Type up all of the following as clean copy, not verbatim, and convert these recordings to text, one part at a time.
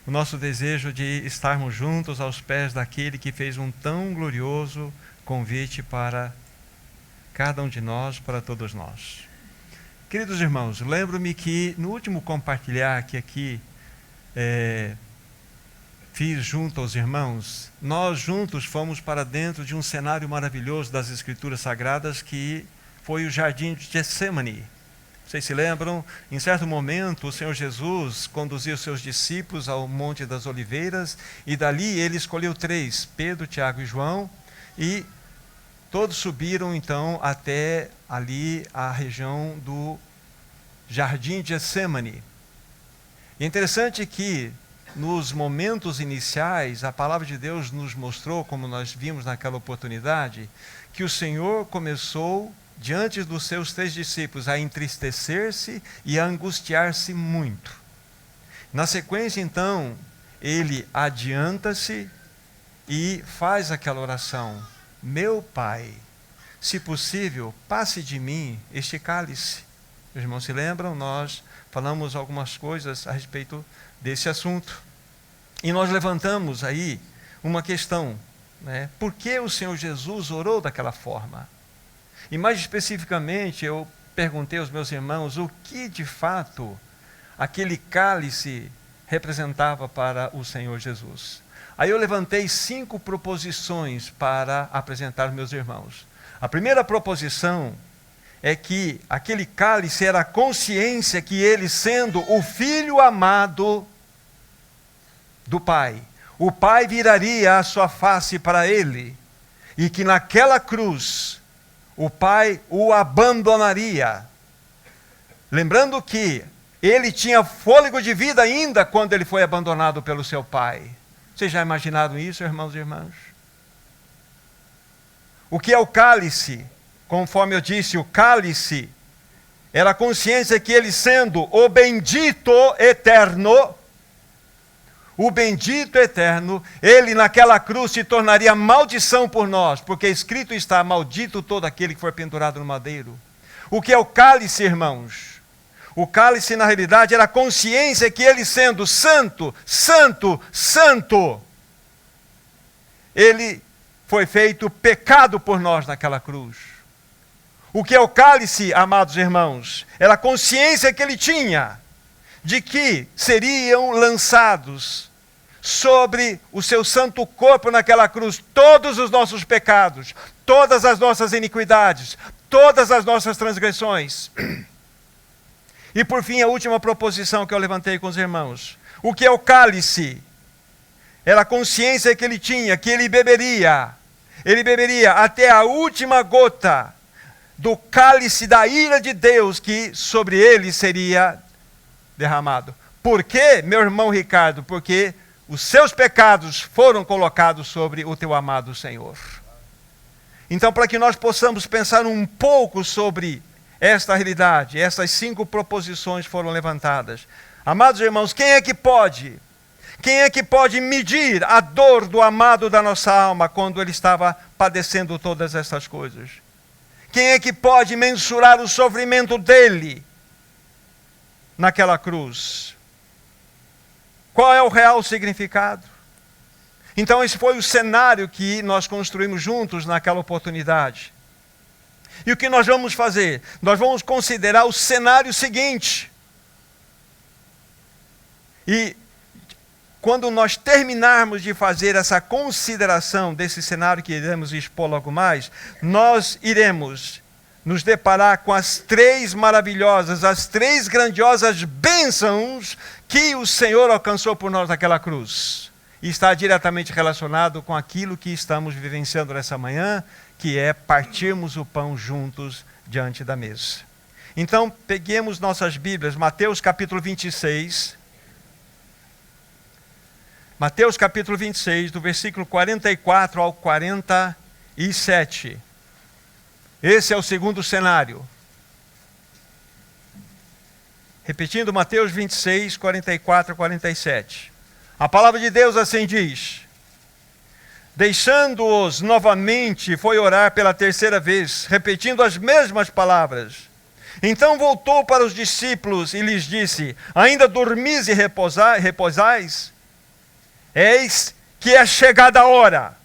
o nosso desejo de estarmos juntos aos pés daquele que fez um tão glorioso convite para cada um de nós, para todos nós. Queridos irmãos, lembro-me que no último compartilhar que aqui fiz junto aos irmãos, nós juntos fomos para dentro de um cenário maravilhoso das Escrituras Sagradas que foi o Jardim de Getsemane. Vocês se lembram? Em certo momento, o Senhor Jesus conduziu seus discípulos ao Monte das Oliveiras e dali ele escolheu 3, Pedro, Tiago e João, e todos subiram então até ali a região do Jardim de Getsemane. É interessante que nos momentos iniciais, a palavra de Deus nos mostrou, como nós vimos naquela oportunidade, que o Senhor começou, diante dos seus 3 discípulos, a entristecer-se e a angustiar-se muito. Na sequência, então, ele adianta-se e faz aquela oração: meu Pai, se possível, passe de mim este cálice. Os irmãos se lembram? Nós falamos algumas coisas a respeito desse assunto. E nós levantamos aí uma questão, né? Por que o Senhor Jesus orou daquela forma? E mais especificamente, eu perguntei aos meus irmãos o que de fato aquele cálice representava para o Senhor Jesus. Aí eu levantei 5 proposições para apresentar aos meus irmãos. A primeira proposição é que aquele cálice era a consciência que ele, sendo o Filho amado do Pai, o Pai viraria a sua face para ele, e que naquela cruz o Pai o abandonaria. Lembrando que ele tinha fôlego de vida ainda quando ele foi abandonado pelo seu Pai. Vocês já imaginaram isso, irmãos e irmãs? O que é o cálice? Conforme eu disse, o cálice era a consciência que ele, sendo o bendito eterno, ele naquela cruz se tornaria maldição por nós, porque escrito está: maldito todo aquele que for pendurado no madeiro. O que é o cálice, irmãos? O cálice, na realidade, era a consciência que ele, sendo santo, santo, santo, ele foi feito pecado por nós naquela cruz. O que é o cálice, amados irmãos? Era a consciência que ele tinha de que seriam lançados sobre o seu santo corpo naquela cruz todos os nossos pecados, todas as nossas iniquidades, todas as nossas transgressões. E por fim, a última proposição que eu levantei com os irmãos: o que é o cálice? Era a consciência que ele tinha, que ele beberia até a última gota do cálice da ira de Deus que sobre ele seria derramado. Por quê, meu irmão Ricardo? Porque os seus pecados foram colocados sobre o teu amado Senhor. Então, para que nós possamos pensar um pouco sobre esta realidade, essas 5 proposições foram levantadas. Amados irmãos, quem é que pode medir a dor do amado da nossa alma quando ele estava padecendo todas essas coisas? Quem é que pode mensurar o sofrimento dele naquela cruz? Qual é o real significado? Então esse foi o cenário que nós construímos juntos naquela oportunidade. E o que nós vamos fazer? Nós vamos considerar o cenário seguinte. E quando nós terminarmos de fazer essa consideração desse cenário que iremos expor logo mais, nós iremos nos deparar com as 3 maravilhosas, as 3 grandiosas bênçãos que o Senhor alcançou por nós naquela cruz. E está diretamente relacionado com aquilo que estamos vivenciando nessa manhã, que é partirmos o pão juntos diante da mesa. Então, peguemos nossas Bíblias, Mateus capítulo 26... Mateus capítulo 26, do versículo 44 ao 47. Esse é o segundo cenário. Repetindo, Mateus 26, 44 a 47. A palavra de Deus assim diz: deixando-os novamente, foi orar pela 3ª vez, repetindo as mesmas palavras. Então voltou para os discípulos e lhes disse: ainda dormis e repousais? Eis que é chegada a hora,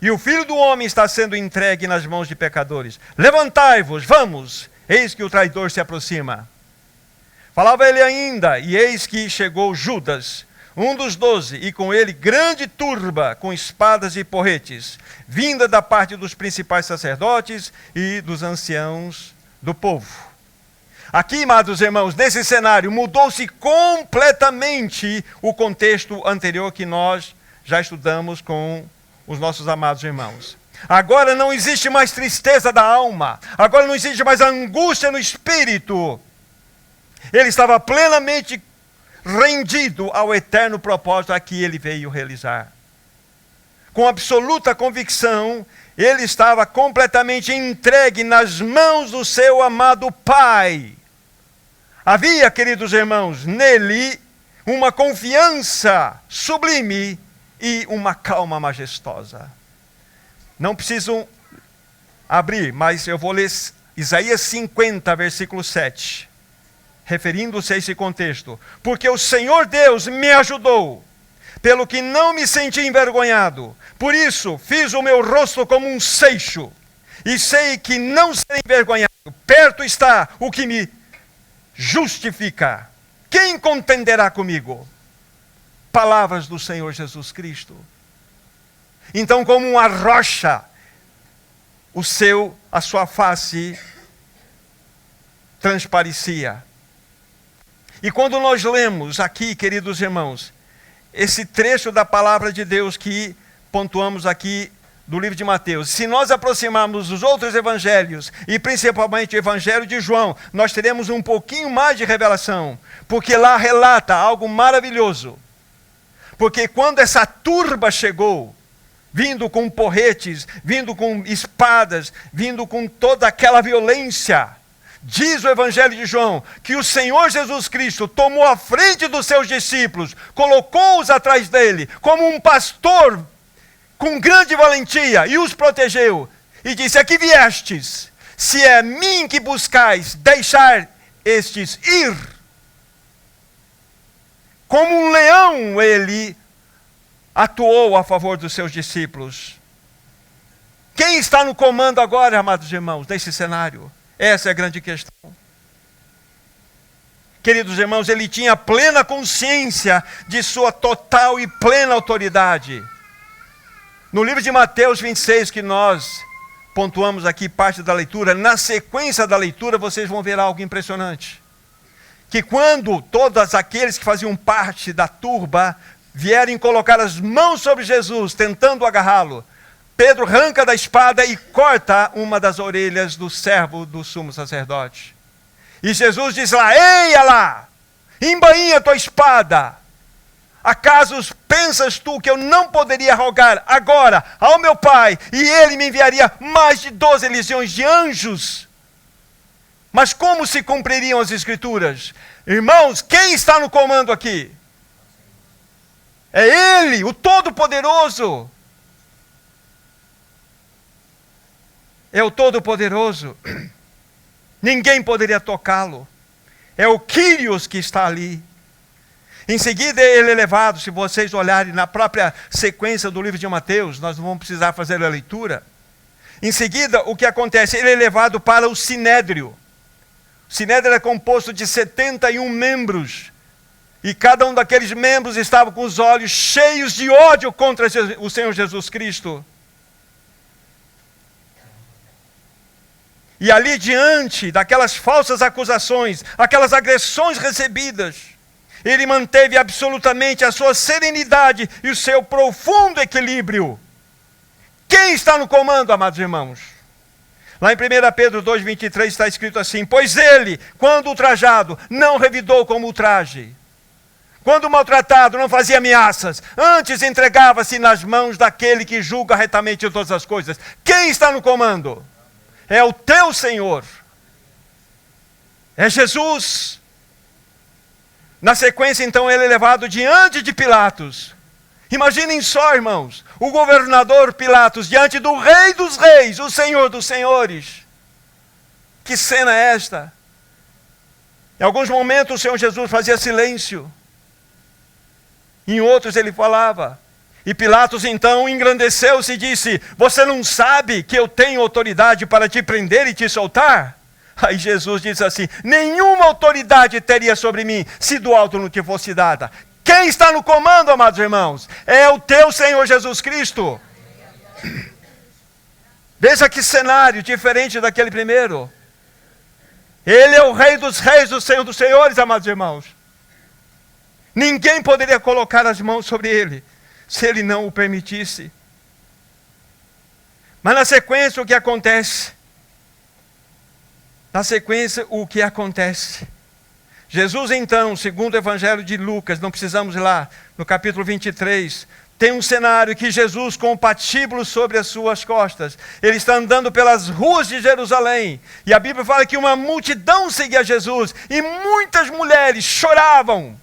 e o Filho do Homem está sendo entregue nas mãos de pecadores. Levantai-vos, vamos, eis que o traidor se aproxima. Falava ele ainda, e eis que chegou Judas, um dos 12, e com ele grande turba, com espadas e porretes, vinda da parte dos principais sacerdotes e dos anciãos do povo. Aqui, amados irmãos, nesse cenário, mudou-se completamente o contexto anterior que nós já estudamos com os nossos amados irmãos. Agora não existe mais tristeza da alma, agora não existe mais angústia no espírito. Ele estava plenamente rendido ao eterno propósito a que ele veio realizar. Com absoluta convicção, ele estava completamente entregue nas mãos do seu amado Pai. Havia, queridos irmãos, nele uma confiança sublime e uma calma majestosa. Não preciso abrir, mas eu vou ler Isaías 50, versículo 7. Referindo-se a esse contexto. Porque o Senhor Deus me ajudou, pelo que não me senti envergonhado. Por isso, fiz o meu rosto como um seixo, e sei que não serei envergonhado. Perto está o que me justifica. Quem contenderá comigo? Palavras do Senhor Jesus Cristo. Então, como uma rocha, a sua face transparecia. E quando nós lemos aqui, queridos irmãos, esse trecho da palavra de Deus que pontuamos aqui do livro de Mateus, se nós aproximarmos dos outros evangelhos, e principalmente o evangelho de João, nós teremos um pouquinho mais de revelação, porque lá relata algo maravilhoso. Porque quando essa turba chegou, vindo com porretes, vindo com espadas, vindo com toda aquela violência, diz o Evangelho de João que o Senhor Jesus Cristo tomou a frente dos seus discípulos, colocou-os atrás dele, como um pastor com grande valentia, e os protegeu. E disse: a que viestes? Se é mim que buscais, deixar estes ir. Como um leão, ele atuou a favor dos seus discípulos. Quem está no comando agora, amados irmãos, nesse cenário? Essa é a grande questão. Queridos irmãos, ele tinha plena consciência de sua total e plena autoridade. No livro de Mateus 26, que nós pontuamos aqui parte da leitura, na sequência da leitura vocês vão ver algo impressionante. Que quando todos aqueles que faziam parte da turba vierem colocar as mãos sobre Jesus, tentando agarrá-lo, Pedro arranca da espada e corta uma das orelhas do servo do sumo sacerdote. E Jesus diz lá: eia lá, embainha tua espada. Acaso pensas tu que eu não poderia rogar agora ao meu Pai, e ele me enviaria mais de 12 legiões de anjos? Mas como se cumpririam as Escrituras? Irmãos, quem está no comando aqui? É Ele, o Todo-Poderoso. É o Todo-Poderoso. Ninguém poderia tocá-lo. É o Kyrios que está ali. Em seguida ele é levado, se vocês olharem na própria sequência do livro de Mateus, nós não vamos precisar fazer a leitura. Em seguida, o que acontece? Ele é levado para o Sinédrio. O Sinédrio é composto de 71 membros. E cada um daqueles membros estava com os olhos cheios de ódio contra o Senhor Jesus Cristo. E ali diante daquelas falsas acusações, aquelas agressões recebidas, ele manteve absolutamente a sua serenidade e o seu profundo equilíbrio. Quem está no comando, amados irmãos? Lá em 1 Pedro 2,23 está escrito assim: pois ele, quando ultrajado, não revidou como ultraje. Quando maltratado, não fazia ameaças, antes entregava-se nas mãos daquele que julga retamente todas as coisas. Quem está no comando? É o teu Senhor. É Jesus. Na sequência, então, ele é levado diante de Pilatos. Imaginem só, irmãos, o governador Pilatos diante do Rei dos Reis, o Senhor dos Senhores. Que cena é esta? Em alguns momentos o Senhor Jesus fazia silêncio. Em outros ele falava. E Pilatos então engrandeceu-se e disse: você não sabe que eu tenho autoridade para te prender e te soltar? Aí Jesus disse assim: nenhuma autoridade teria sobre mim se do alto não te fosse dada. Quem está no comando, amados irmãos? É o teu Senhor Jesus Cristo. Veja que cenário diferente daquele primeiro. Ele é o Rei dos Reis, o Senhor dos Senhores, amados irmãos. Ninguém poderia colocar as mãos sobre ele, se ele não o permitisse. Mas na sequência o que acontece? Na sequência o que acontece? Jesus então, segundo o Evangelho de Lucas, não precisamos ir lá, no capítulo 23, tem um cenário que Jesus com o patíbulo sobre as suas costas, ele está andando pelas ruas de Jerusalém, e a Bíblia fala que uma multidão seguia Jesus, e muitas mulheres choravam,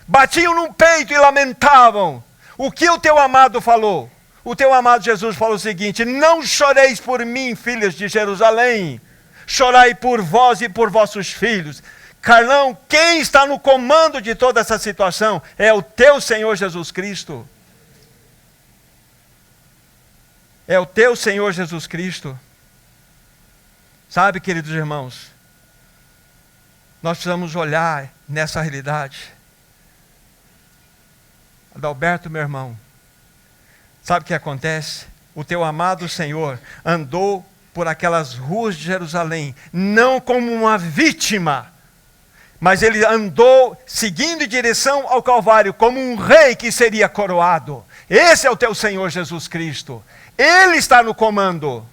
batiam no peito e lamentavam. O que o teu amado falou? O teu amado Jesus falou o seguinte: não choreis por mim, filhas de Jerusalém, chorai por vós e por vossos filhos. Carlão, quem está no comando de toda essa situação é o teu Senhor Jesus Cristo. É o teu Senhor Jesus Cristo. Sabe, queridos irmãos, nós precisamos olhar nessa realidade. Adalberto, meu irmão, sabe o que acontece? O teu amado Senhor andou por aquelas ruas de Jerusalém, não como uma vítima, mas ele andou seguindo em direção ao Calvário, como um rei que seria coroado. Esse é o teu Senhor Jesus Cristo. Ele está no comando.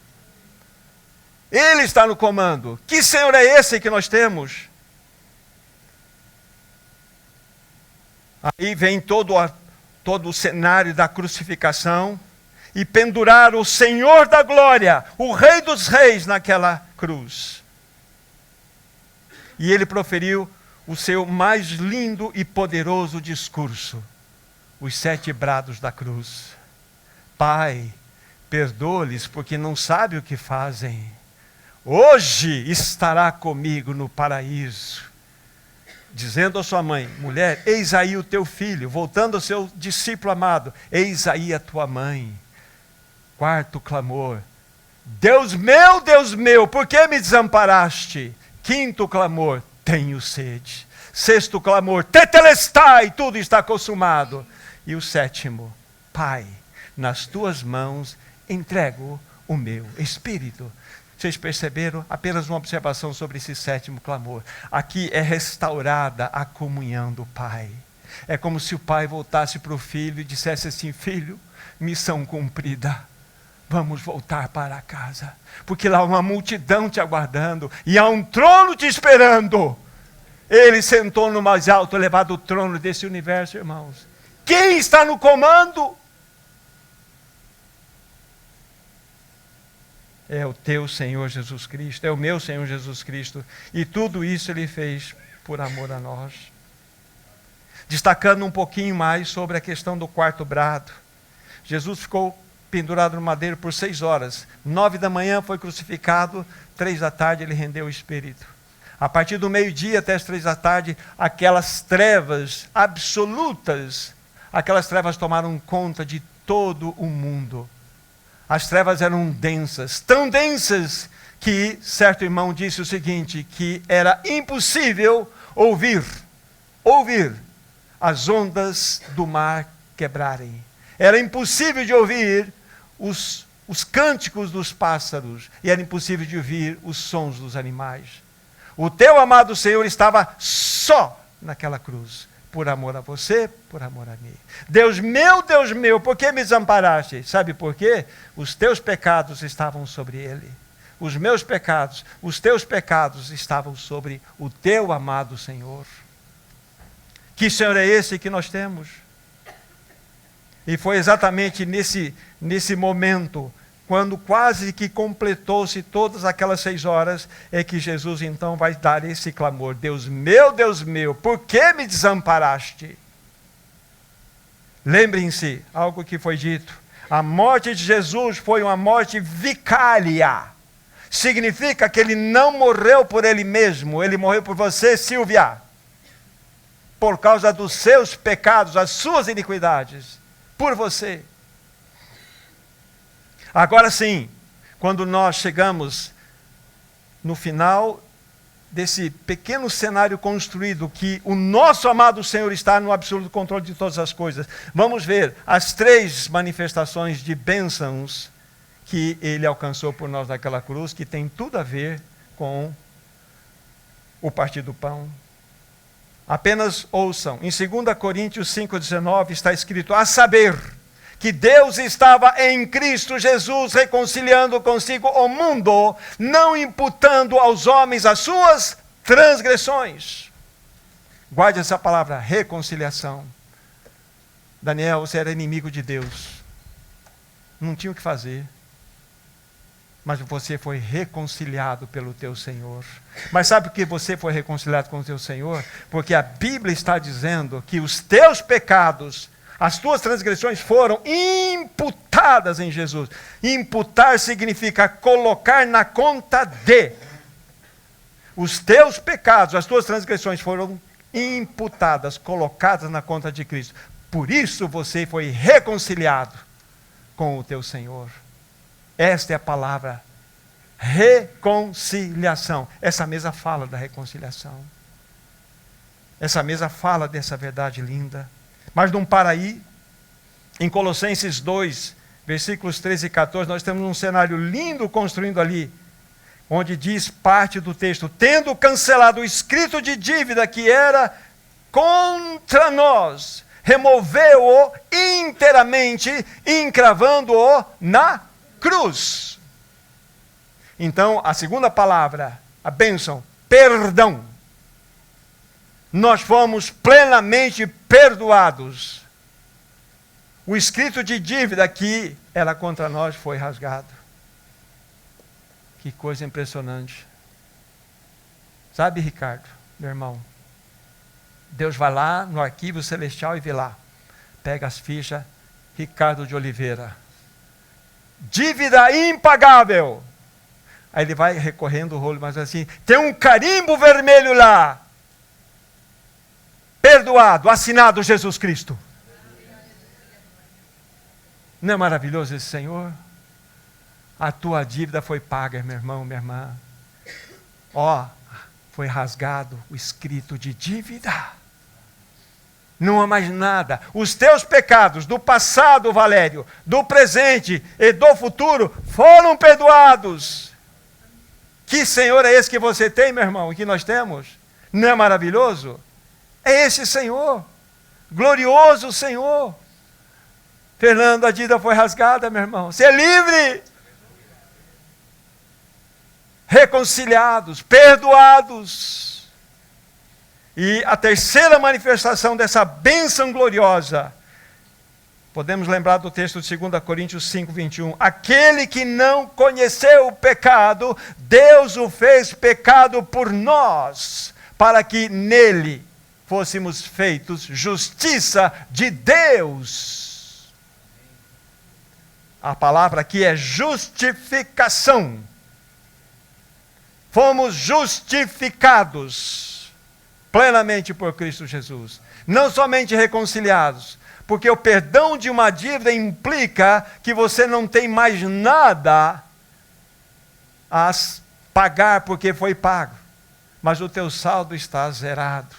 Ele está no comando. Que Senhor é esse que nós temos? Aí vem todo o cenário da crucificação, e pendurar o Senhor da glória, o Rei dos Reis, naquela cruz. E ele proferiu o seu mais lindo e poderoso discurso, os 7 brados da cruz. Pai, perdoa-lhes porque não sabem o que fazem. Hoje estará comigo no paraíso. Dizendo à sua mãe: mulher, eis aí o teu filho. Voltando ao seu discípulo amado: eis aí a tua mãe. 4º clamor: Deus meu, por que me desamparaste? 5º clamor: tenho sede. 6º clamor: tetelestai, tudo está consumado. E o 7º: Pai, nas tuas mãos entrego o meu espírito. Vocês perceberam? Apenas uma observação sobre esse 7º clamor. Aqui é restaurada a comunhão do Pai. É como se o pai voltasse para o filho e dissesse assim: filho, missão cumprida. Vamos voltar para casa, porque lá há uma multidão te aguardando, e há um trono te esperando. Ele sentou no mais alto, elevado trono desse universo, irmãos. Quem está no comando? É o teu Senhor Jesus Cristo, é o meu Senhor Jesus Cristo, e tudo isso Ele fez por amor a nós. Destacando um pouquinho mais sobre a questão do 4º brado. Jesus ficou pendurado no madeiro por 6 horas. 9 da manhã foi crucificado, 3 da tarde ele rendeu o Espírito. A partir do meio-dia até as 3 da tarde, aquelas trevas absolutas, aquelas trevas tomaram conta de todo o mundo. As trevas eram densas, tão densas que certo irmão disse o seguinte, que era impossível ouvir as ondas do mar quebrarem. Era impossível de ouvir os cânticos dos pássaros, e era impossível de ouvir os sons dos animais. O teu amado Senhor estava só naquela cruz, por amor a você, por amor a mim. Deus meu, por que me desamparaste? Sabe por quê? Os teus pecados estavam sobre ele. Os meus pecados, os teus pecados estavam sobre o teu amado Senhor. Que Senhor é esse que nós temos? E foi exatamente nesse momento, quando quase que completou-se todas aquelas 6 horas, é que Jesus então vai dar esse clamor: Deus meu, por que me desamparaste? Lembrem-se, algo que foi dito, a morte de Jesus foi uma morte vicária. Significa que ele não morreu por ele mesmo, ele morreu por você, Silvia, por causa dos seus pecados, as suas iniquidades. por você. Agora sim, quando nós chegamos no final desse pequeno cenário construído, que o nosso amado Senhor está no absoluto controle de todas as coisas, vamos ver as 3 manifestações de bênçãos que Ele alcançou por nós naquela cruz, que tem tudo a ver com o partir do pão. Apenas ouçam, em 2 Coríntios 5,19 está escrito, a saber, que Deus estava em Cristo Jesus reconciliando consigo o mundo, não imputando aos homens as suas transgressões. Guarde essa palavra, reconciliação. Daniel, você era inimigo de Deus. Não tinha o que fazer. Mas você foi reconciliado pelo teu Senhor. Mas sabe por que você foi reconciliado com o teu Senhor? Porque a Bíblia está dizendo que os teus pecados, as tuas transgressões foram imputadas em Jesus. Imputar significa colocar na conta de. Os teus pecados, as tuas transgressões foram imputadas, colocadas na conta de Cristo. Por isso você foi reconciliado com o teu Senhor. Esta é a palavra, reconciliação. Essa mesa fala da reconciliação. Essa mesa fala dessa verdade linda. Mas não para aí. Em Colossenses 2, versículos 13 e 14, nós temos um cenário lindo construindo ali, onde diz parte do texto, tendo cancelado o escrito de dívida que era contra nós, removeu-o inteiramente, encravando-o na cruz. Então, a segunda palavra, a bênção, perdão. Nós fomos plenamente perdoados. O escrito de dívida que era contra nós foi rasgado. Que coisa impressionante. Sabe, Ricardo, meu irmão, Deus vai lá no arquivo celestial e vê lá. Pega as fichas, Ricardo de Oliveira. Dívida impagável. Aí ele vai recorrendo o rolo, mas assim, tem um carimbo vermelho lá. Perdoado, assinado Jesus Cristo. Não é maravilhoso esse Senhor? A tua dívida foi paga, meu irmão, minha irmã. Ó, foi rasgado o escrito de dívida. Não há mais nada. Os teus pecados do passado, Valério, do presente e do futuro foram perdoados. Que Senhor é esse que você tem, meu irmão, e que nós temos? Não é maravilhoso? É esse Senhor. Glorioso Senhor. Fernando, a dívida foi rasgada, meu irmão. Você é livre. Reconciliados, perdoados. E a terceira manifestação dessa bênção gloriosa, podemos lembrar do texto de 2 Coríntios 5, 21. Aquele que não conheceu o pecado, Deus o fez pecado por nós, para que nele fôssemos feitos justiça de Deus. A palavra aqui é justificação. Fomos justificados plenamente por Cristo Jesus. Não somente reconciliados, porque o perdão de uma dívida implica que você não tem mais nada a pagar porque foi pago. Mas o teu saldo está zerado.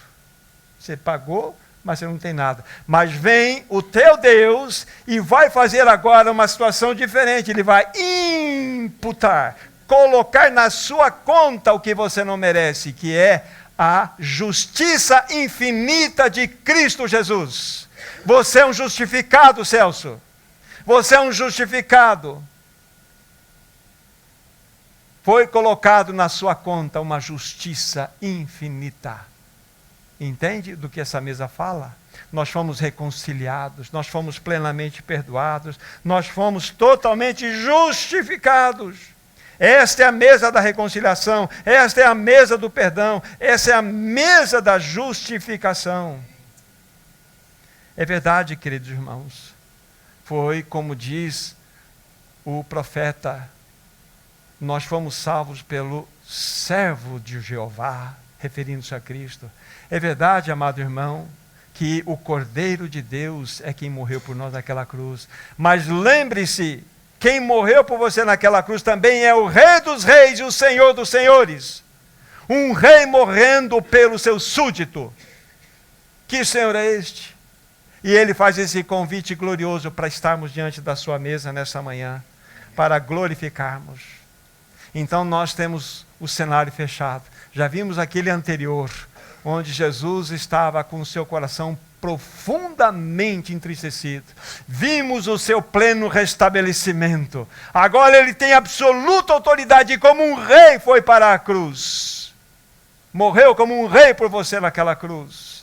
Você pagou, mas você não tem nada. Mas vem o teu Deus e vai fazer agora uma situação diferente. Ele vai imputar, colocar na sua conta o que você não merece, que é a justiça infinita de Cristo Jesus. Você é um justificado, Celso. Você é um justificado. Foi colocado na sua conta uma justiça infinita. Entende do que essa mesa fala? Nós fomos reconciliados, nós fomos plenamente perdoados, nós fomos totalmente justificados. Esta é a mesa da reconciliação, esta é a mesa do perdão, essa é a mesa da justificação. É verdade, queridos irmãos, foi como diz o profeta, nós fomos salvos pelo servo de Jeová, referindo-se a Cristo. É verdade, amado irmão, que o Cordeiro de Deus é quem morreu por nós naquela cruz. Mas lembre-se, quem morreu por você naquela cruz também é o Rei dos Reis e o Senhor dos Senhores. Um rei morrendo pelo seu súdito. Que Senhor é este? E Ele faz esse convite glorioso para estarmos diante da sua mesa nessa manhã, para glorificarmos. Então nós temos o cenário fechado. Já vimos aquele anterior, onde Jesus estava com o seu coração profundamente entristecido. Vimos o seu pleno restabelecimento. Agora Ele tem absoluta autoridade, e como um rei foi para a cruz. Morreu como um rei por você naquela cruz.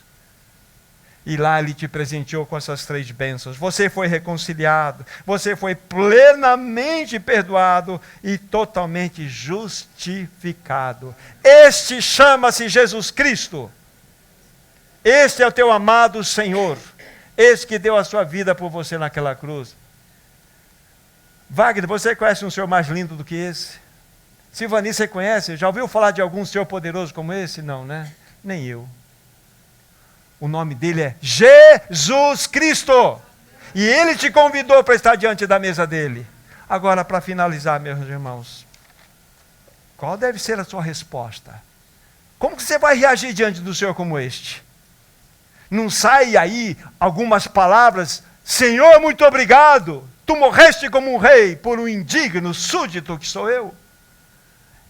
E lá Ele te presenteou com essas 3 bênçãos. Você foi reconciliado, você foi plenamente perdoado e totalmente justificado. Este chama-se Jesus Cristo. Este é o teu amado Senhor. Este que deu a sua vida por você naquela cruz. Wagner, você conhece um Senhor mais lindo do que esse? Silvani, você conhece? Já ouviu falar de algum Senhor poderoso como esse? Não, né? Nem eu. O nome dele é Jesus Cristo. E Ele te convidou para estar diante da mesa dele. Agora, para finalizar, meus irmãos, qual deve ser a sua resposta? Como que você vai reagir diante do Senhor como este? Não sai aí algumas palavras: Senhor, muito obrigado, tu morreste como um rei por um indigno súdito que sou eu.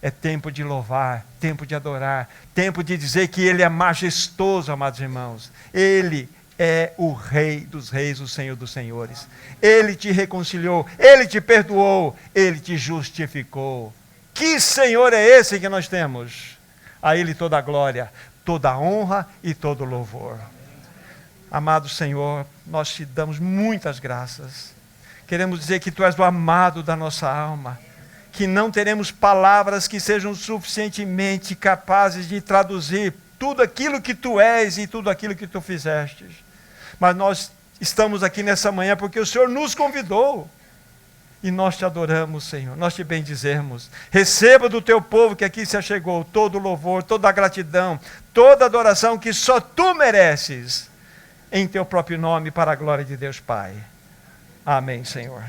É tempo de louvar, tempo de adorar, tempo de dizer que Ele é majestoso, amados irmãos. Ele é o Rei dos Reis, o Senhor dos Senhores. Ele te reconciliou, Ele te perdoou, Ele te justificou. Que Senhor é esse que nós temos? A Ele toda a glória, toda a honra e todo o louvor. Amado Senhor, nós te damos muitas graças. Queremos dizer que Tu és o amado da nossa alma, que não teremos palavras que sejam suficientemente capazes de traduzir tudo aquilo que Tu és e tudo aquilo que Tu fizeste. Mas nós estamos aqui nessa manhã porque o Senhor nos convidou. E nós Te adoramos, Senhor, nós Te bendizemos. Receba do Teu povo que aqui se achegou todo o louvor, toda a gratidão, toda a adoração que só Tu mereces, em Teu próprio nome, para a glória de Deus Pai. Amém, Senhor.